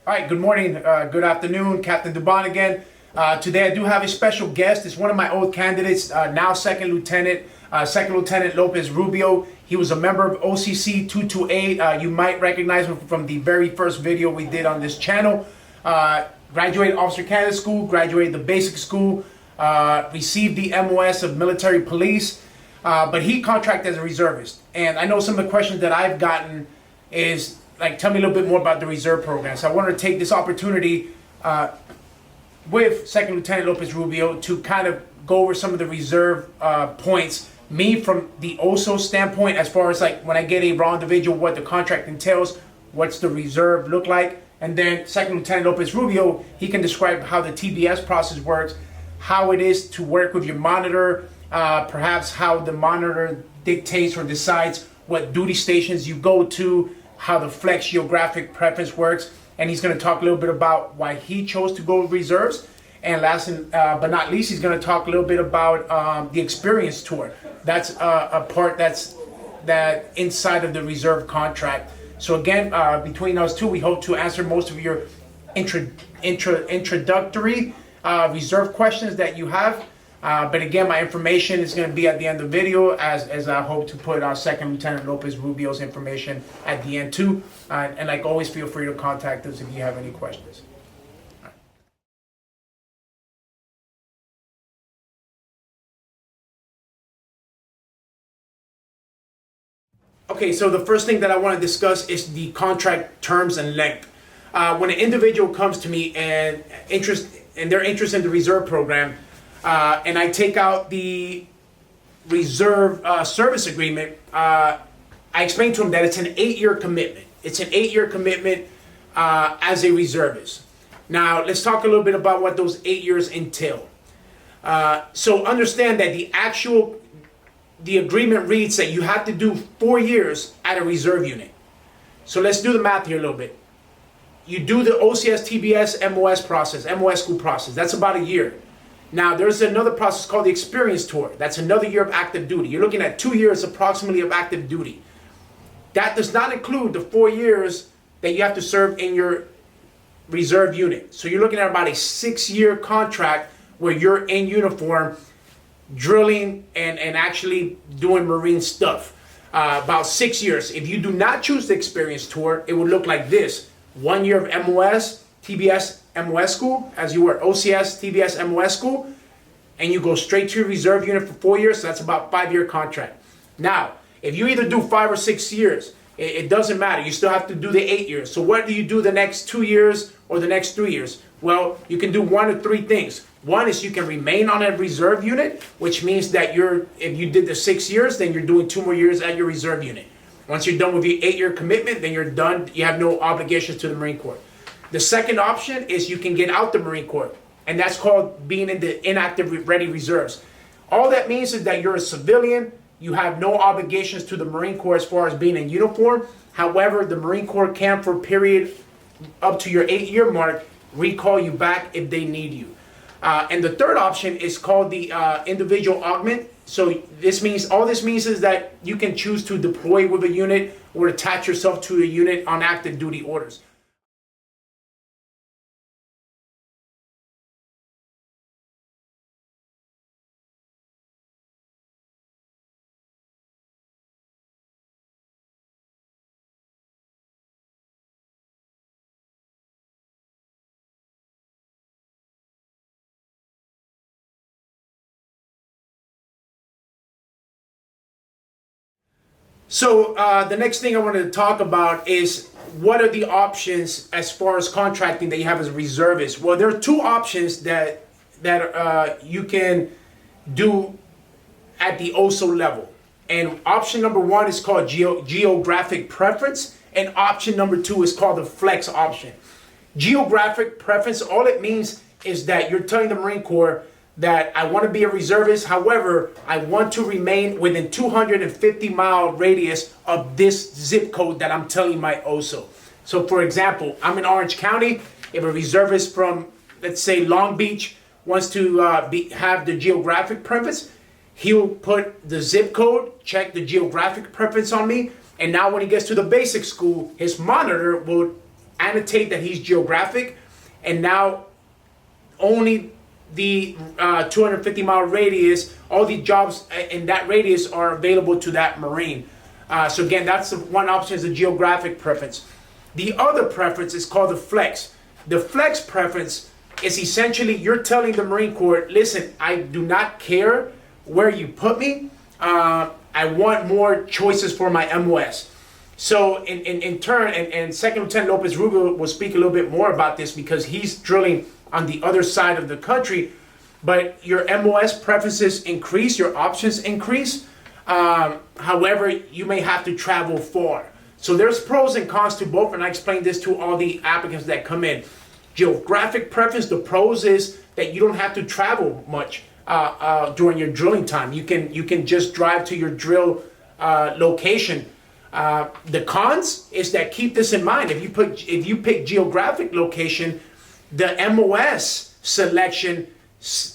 All right, good morning, good afternoon, Captain Dubon again. Today I do have a special guest. It's one of my old candidates, now Second Lieutenant Lopez Rubio. He was a member of OCC 228. You might recognize him from the very first video we did on this channel. Graduated Officer Candidate School, graduated the basic school, received the MOS of Military Police, but he contracted as a reservist. And I know some of the questions that I've gotten is, like, tell me a little bit more about the reserve program. So I wanted to take this opportunity with Second Lieutenant Lopez Rubio to kind of go over some of the reserve points. Me, from the OSO standpoint, as far as like when I get a raw individual, what the contract entails, what's the reserve look like. And then Second Lieutenant Lopez Rubio, he can describe how the TBS process works, how it is to work with your monitor, perhaps how the monitor dictates or decides what duty stations you go to, how the flex geographic preference works, and he's going to talk a little bit about why he chose to go with reserves. And last but not least, he's going to talk a little bit about the experience tour. That's a part that inside of the reserve contract. So again, between us two, we hope to answer most of your introductory reserve questions that you have. But again, my information is going to be at the end of the video, as I hope to put our Second Lieutenant Lopez Rubio's information at the end too. And like always, feel free to contact us if you have any questions. Okay, so the first thing that I want to discuss is the contract terms and length. When an individual comes to me and they're interested in the reserve program, and I take out the reserve service agreement, I explain to them that it's an 8-year commitment. It's an 8-year commitment as a reservist. Now, let's talk a little bit about what those 8 years entail. So understand that the agreement reads that you have to do 4 years at a reserve unit. So let's do the math here a little bit. You do the OCS, TBS, MOS process, MOS school process. That's about a year. Now, there's another process called the experience tour. That's another year of active duty. You're looking at 2 years approximately of active duty. That does not include the 4 years that you have to serve in your reserve unit. So you're looking at about a 6-year contract where you're in uniform, drilling and actually doing Marine stuff. About 6 years. If you do not choose the experience tour, it would look like this. 1 year of MOS, TBS, MOS school, as you were OCS, TBS, MOS school, and you go straight to your reserve unit for 4 years. So that's about a 5-year contract. Now, if you either do 5 or 6 years, it doesn't matter. You still have to do the 8 years. So what do you do the next 2 years or the next 3 years? Well, you can do one of three things. One is you can remain on a reserve unit, which means that if you did the 6 years, then you're doing 2 more years at your reserve unit. Once you're done with your 8-year commitment, then you're done. You have no obligations to the Marine Corps. The second option is you can get out the Marine Corps, and that's called being in the inactive ready reserves. All that means is that you're a civilian. You have no obligations to the Marine Corps as far as being in uniform. However, the Marine Corps can, for a period up to your 8-year mark, recall you back if they need you. And the third option is called the individual augment. So all this means is that you can choose to deploy with a unit or attach yourself to a unit on active duty orders. So the next thing I wanted to talk about is what are the options as far as contracting that you have as a reservist. Well, there are two options that you can do at the OSO level. And option number one is called geographic preference, and option number two is called the flex option. Geographic preference, all it means is that you're telling the Marine Corps that I want to be a reservist. However, I want to remain within 250-mile radius of this zip code that I'm telling my OSO. So for example, I'm in Orange County. If a reservist from, let's say, Long Beach wants to have the geographic preference, he'll put the zip code, check the geographic preference on me, and now when he gets to the basic school, his monitor will annotate that he's geographic, and now only the 250-mile radius, all the jobs in that radius are available to that Marine. So again, that's the one option, is a geographic preference. The other preference is called the flex. The flex preference is essentially you're telling the Marine Corps, listen, I do not care where you put me. I want more choices for my MOS. So in turn, and Second Lieutenant Lopez Rubio will speak a little bit more about this because he's drilling on the other side of the country, but your MOS preferences increase, your options increase. However, you may have to travel far. So there's pros and cons to both, and I explain this to all the applicants that come in. Geographic preference, the pros is that you don't have to travel much during your drilling time. You can just drive to your drill location. The cons is that, keep this in mind, if you pick geographic location, the MOS selection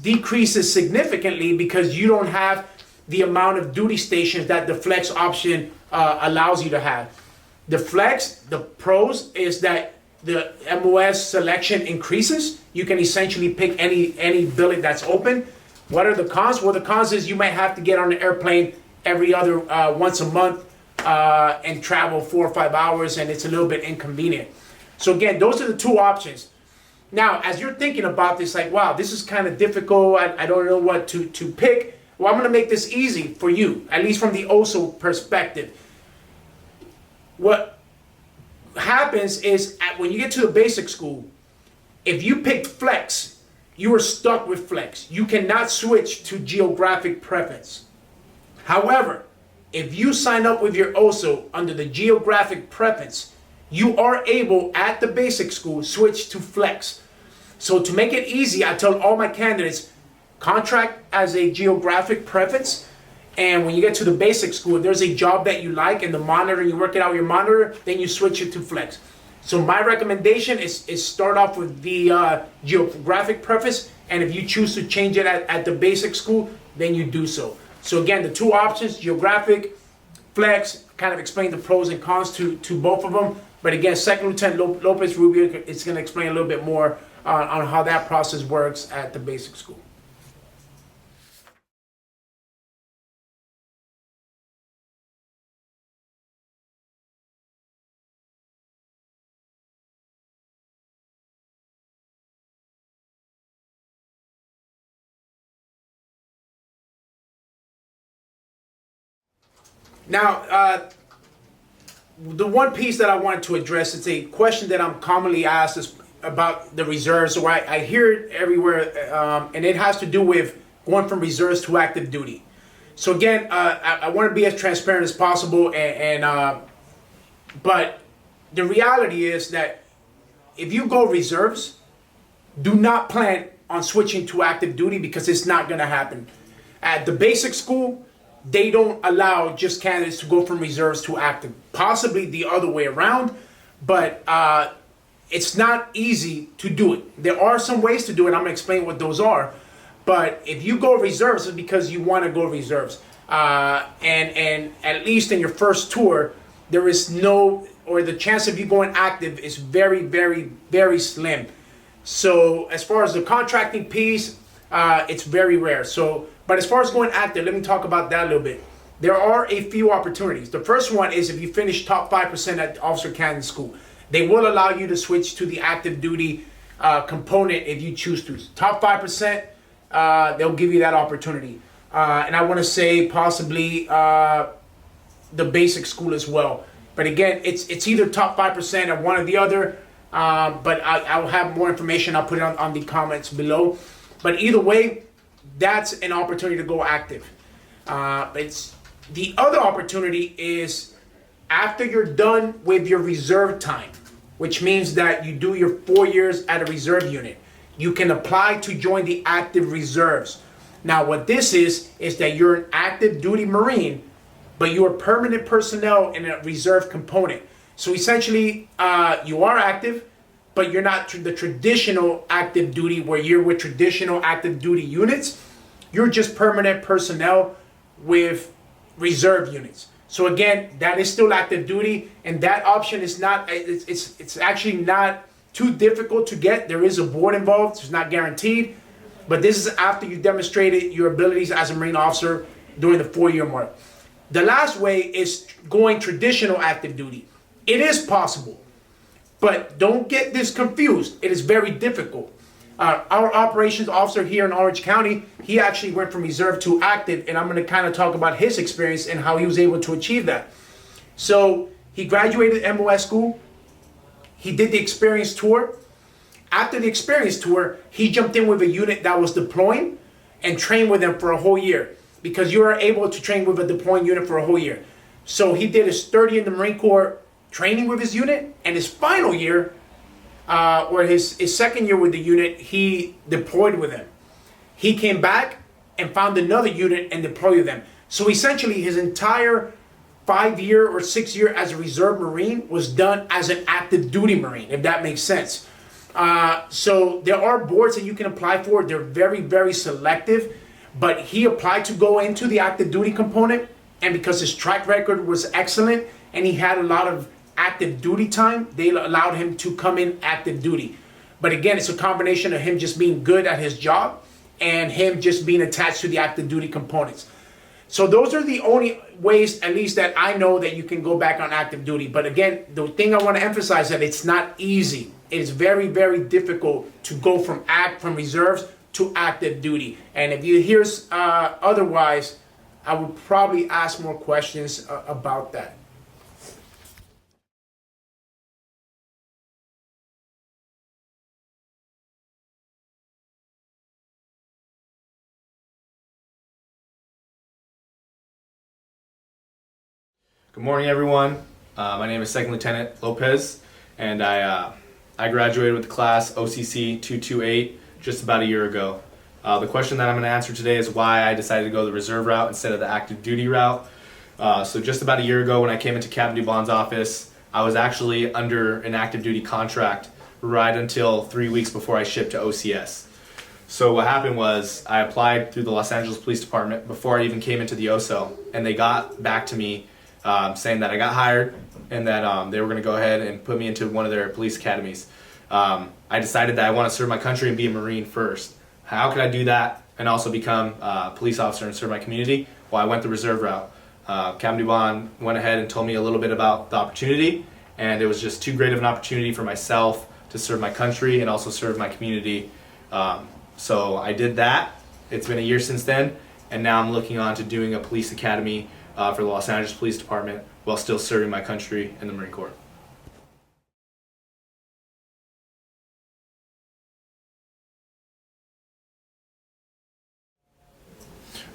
decreases significantly because you don't have the amount of duty stations that the flex option allows you to have. The flex, the pros is that the MOS selection increases. You can essentially pick any billet that's open. What are the cons? Well, the cons is you might have to get on an airplane every other once a month and travel 4 or 5 hours, and it's a little bit inconvenient. So again, those are the two options. Now, as you're thinking about this, like, wow, this is kind of difficult. I don't know what to pick. Well, I'm going to make this easy for you, at least from the OSO perspective. What happens is when you get to the basic school, if you pick flex, you are stuck with flex. You cannot switch to geographic preference. However, if you sign up with your OSO under the geographic preference, you are able at the basic school switch to flex. So to make it easy, I tell all my candidates, contract as a geographic preference, and when you get to the basic school, if there's a job that you like and the monitor, you work it out with your monitor, then you switch it to flex. So my recommendation is start off with the geographic preference, and if you choose to change it at the basic school, then you do so. So again, the two options, geographic, flex, kind of explain the pros and cons to both of them. But again, Second Lieutenant Lopez Rubio is going to explain a little bit more on how that process works at the basic school. Now, the one piece that I wanted to address, it's a question that I'm commonly asked is about the reserves. So I hear it everywhere, and it has to do with going from reserves to active duty. So again, I want to be as transparent as possible, but the reality is that if you go reserves, do not plan on switching to active duty because it's not going to happen. At the basic school, they don't allow just candidates to go from reserves to active. Possibly the other way around, but it's not easy to do it. There are some ways to do it. I'm going to explain what those are. But if you go reserves, it's because you want to go reserves. And at least in your first tour, there is no, or the chance of you going active is very, very, very slim. So as far as the contracting piece, it's very rare. But as far as going active, let me talk about that a little bit. There are a few opportunities. The first one is if you finish top 5% at Officer Candidate School. They will allow you to switch to the active duty component if you choose to. Top 5%, they'll give you that opportunity. And I want to say possibly the basic school as well. But again, it's either top 5% or one or the other. But I'll have more information. I'll put it on the comments below. But either way, that's an opportunity to go active. The other opportunity is after you're done with your reserve time, which means that you do your 4 years at a reserve unit. You can apply to join the active reserves. Now, what this is that you're an active duty Marine, but you are permanent personnel in a reserve component. So essentially, you are active, but you're not the traditional active duty where you're with traditional active duty units. You're just permanent personnel with reserve units. So again, that is still active duty, and that option is not, it's actually not too difficult to get. There is a board involved, so it's not guaranteed, but this is after you demonstrated your abilities as a Marine officer during the 4-year mark. The last way is going traditional active duty. It is possible, but don't get this confused. It is very difficult. Our operations officer here in Orange County, he actually went from reserve to active, and I'm going to kind of talk about his experience and how he was able to achieve that. So he graduated MOS school. He did the experience tour. After the experience tour, he jumped in with a unit that was deploying and trained with them for a whole year, because you are able to train with a deploying unit for a whole year. So he did his 30 in the Marine Corps training with his unit, and his final year, or his second year with the unit, he deployed with them. He came back and found another unit and deployed with them. So essentially his entire 5-year or 6-year as a reserve Marine was done as an active duty Marine, if that makes sense. So there are boards that you can apply for. They're very, very selective, but he applied to go into the active duty component, and because his track record was excellent and he had a lot of active duty time, they allowed him to come in active duty. But again, it's a combination of him just being good at his job and him just being attached to the active duty components. So those are the only ways, at least that I know, that you can go back on active duty. But again, the thing I want to emphasize that it's not easy. It is very, very difficult to go from reserves to active duty. And if you hear otherwise, I would probably ask more questions about that. Good morning, everyone. My name is Second Lieutenant Lopez, and I graduated with the class OCC 228 just about a year ago. The question that I'm going to answer today is why I decided to go the reserve route instead of the active duty route. So just about a year ago, when I came into Captain Dubon's office, I was actually under an active duty contract right until 3 weeks before I shipped to OCS. So what happened was I applied through the Los Angeles Police Department before I even came into the OSO, and they got back to me saying that I got hired and that they were going to go ahead and put me into one of their police academies. I decided that I want to serve my country and be a Marine first. How could I do that and also become a police officer and serve my community? Well, I went the reserve route. Captain Dubon went ahead and told me a little bit about the opportunity, and it was just too great of an opportunity for myself to serve my country and also serve my community. So I did that. It's been a year since then, and now I'm looking on to doing a police academy for the Los Angeles Police Department while still serving my country in the Marine Corps.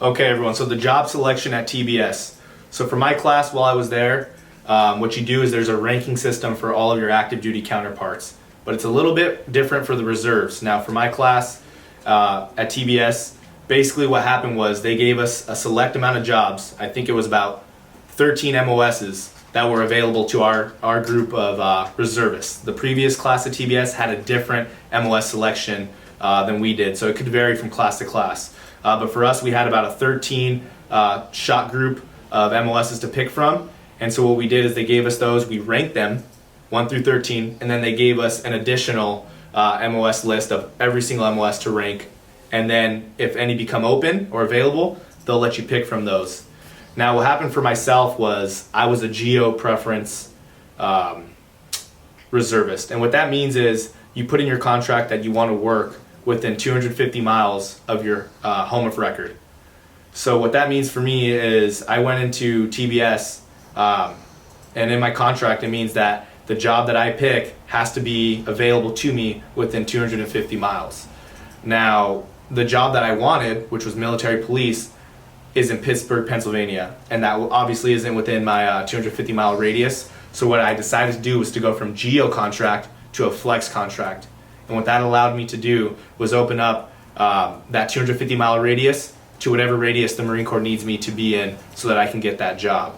Okay, everyone, so the job selection at TBS. So for my class while I was there, what you do is there's a ranking system for all of your active duty counterparts, but it's a little bit different for the reserves. Now for my class at TBS, basically what happened was they gave us a select amount of jobs. I think it was about 13 MOSs that were available to our group of reservists. The previous class at TBS had a different MOS selection than we did, so it could vary from class to class. But for us, we had about a 13 shot group of MOSs to pick from, and so what we did is they gave us those, we ranked them 1 through 13, and then they gave us an additional MOS list of every single MOS to rank. And then if any become open or available, they'll let you pick from those. Now what happened for myself was I was a geo preference reservist. And what that means is you put in your contract that you want to work within 250 miles of your home of record. So what that means for me is I went into TBS and in my contract it means that the job that I pick has to be available to me within 250 miles. Now, the job that I wanted, which was military police, is in Pittsburgh, Pennsylvania, and that obviously isn't within my 250-mile radius. So what I decided to do was to go from geo contract to a flex contract. And what that allowed me to do was open up that 250-mile radius to whatever radius the Marine Corps needs me to be in so that I can get that job.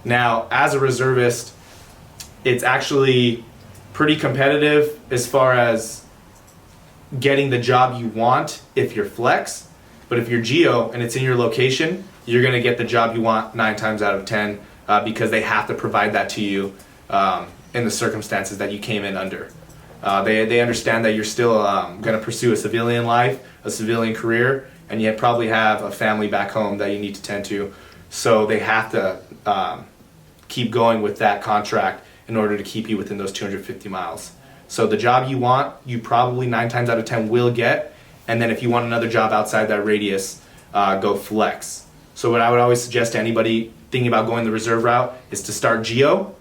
Now, as a reservist, it's actually pretty competitive as far as getting the job you want if you're flex, but if you're geo and it's in your location, you're going to get the job you want 9 times out of 10 because they have to provide that to you in the circumstances that you came in under. They understand that you're still going to pursue a civilian life, a civilian career, and you probably have a family back home that you need to tend to. So they have to keep going with that contract in order to keep you within those 250 miles. So the job you want, you probably 9 times out of 10 will get. And then if you want another job outside that radius, go flex. So what I would always suggest to anybody thinking about going the reserve route is to start geo,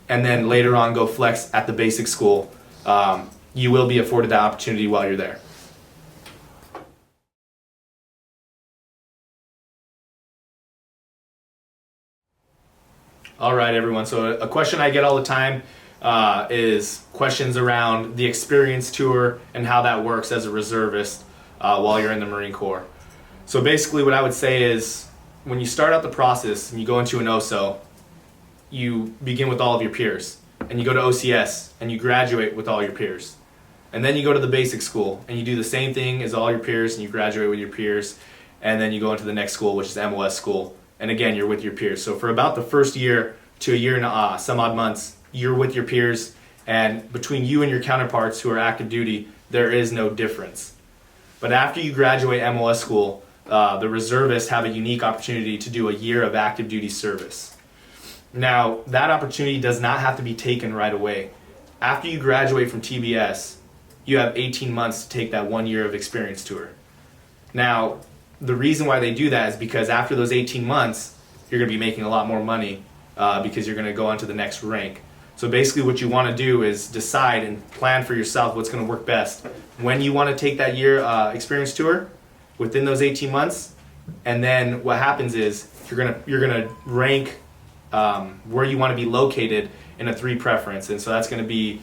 and then later on go flex at the basic school. You will be afforded that opportunity while you're there. All right, everyone. So a question I get all the time is questions around the experience tour and how that works as a reservist while you're in the Marine Corps. So basically what I would say is when you start out the process and you go into an OSO, you begin with all of your peers, and you go to OCS and you graduate with all your peers. And then you go to the basic school and you do the same thing as all your peers and you graduate with your peers, and then you go into the next school, which is MOS school. And again, you're with your peers. So for about the first year to a year and some odd months, you're with your peers, and between you and your counterparts who are active duty, there is no difference. But after you graduate MOS school, the reservists have a unique opportunity to do a year of active duty service. Now, that opportunity does not have to be taken right away. After you graduate from TBS, you have 18 months to take that 1 year of experience tour. Now, the reason why they do that is because after those 18 months, you're going to be making a lot more money because you're going to go on to the next rank. So basically what you want to do is decide and plan for yourself what's going to work best. When you want to take that year experience tour within those 18 months, and then what happens is you're going to rank where you want to be located in a 3 preference. And so that's going to be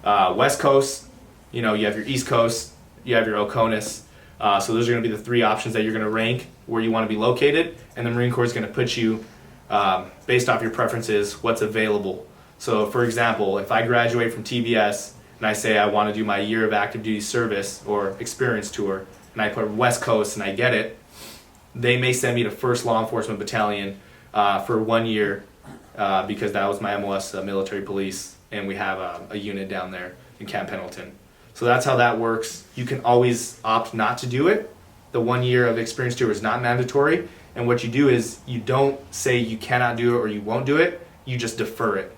West Coast, you have your East Coast, you have your Oconus. So those are going to be the 3 options that you're going to rank where you want to be located, and the Marine Corps is going to put you based off your preferences what's available. So for example, if I graduate from TBS and I say I want to do my year of active duty service or experience tour, and I put West Coast and I get it, they may send me to 1st Law Enforcement Battalion for 1 year because that was my MOS military police, and we have a unit down there in Camp Pendleton. So that's how that works. You can always opt not to do it. The 1 year of experience tour is not mandatory, and what you do is you don't say you cannot do it or you won't do it, you just defer it.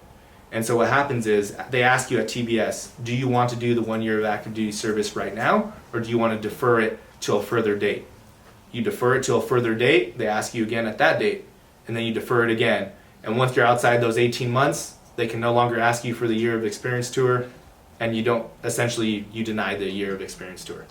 And so what happens is they ask you at TBS, do you want to do the 1 year of active duty service right now, or do you want to defer it till a further date? You defer it till a further date, they ask you again at that date, and then you defer it again. And once you're outside those 18 months, they can no longer ask you for the year of experience tour, and you deny the year of experience tour.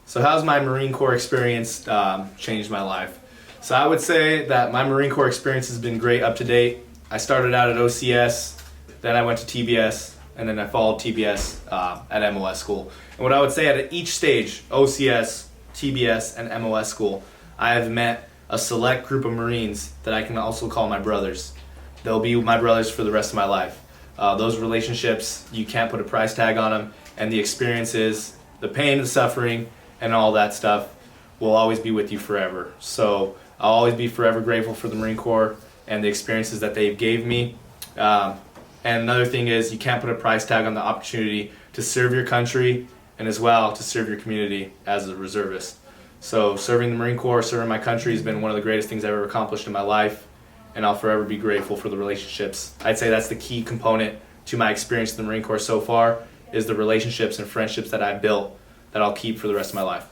So how's my Marine Corps experience changed my life? So I would say that my Marine Corps experience has been great up to date. I started out at OCS, then I went to TBS, and then I followed TBS at MOS school. And what I would say at each stage, OCS, TBS, and MOS school, I have met a select group of Marines that I can also call my brothers. They'll be my brothers for the rest of my life. Those relationships, you can't put a price tag on them, and the experiences, the pain, the suffering, and all that stuff will always be with you forever. So I'll always be forever grateful for the Marine Corps and the experiences that they gave me. And another thing is you can't put a price tag on the opportunity to serve your country and as well to serve your community as a reservist. So serving the Marine Corps, serving my country has been one of the greatest things I've ever accomplished in my life, and I'll forever be grateful for the relationships. I'd say that's the key component to my experience in the Marine Corps so far, is the relationships and friendships that I've built that I'll keep for the rest of my life.